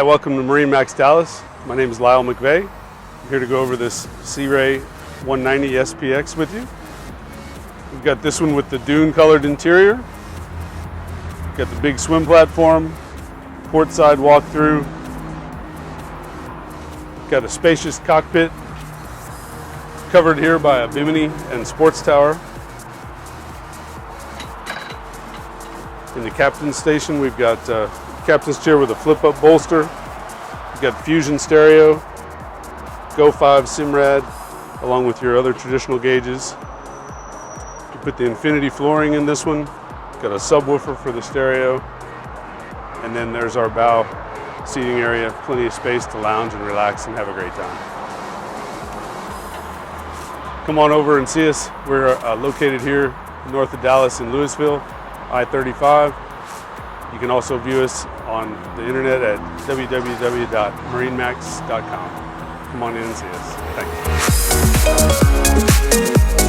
welcome to MarineMax Dallas. My name is Lyle McVeigh. I'm here to go over this Sea Ray 190 SPX with you. We've got this one with the dune colored interior. We've got the big swim platform, port side walk-through. Got a spacious cockpit covered here by a bimini and sports tower. In the captain's station, we've got captain's chair with a flip-up bolster. You've got fusion stereo, Go 5 Simrad, along with your other traditional gauges. You put the infinity flooring in this one. Got a subwoofer for the stereo. And then there's our bow seating area, plenty of space to lounge and relax and have a great time. Come on over and see us. We're located here north of Dallas in Louisville, I-35. You can also view us on the internet at www.marinemax.com. Come on in and see us. Thanks.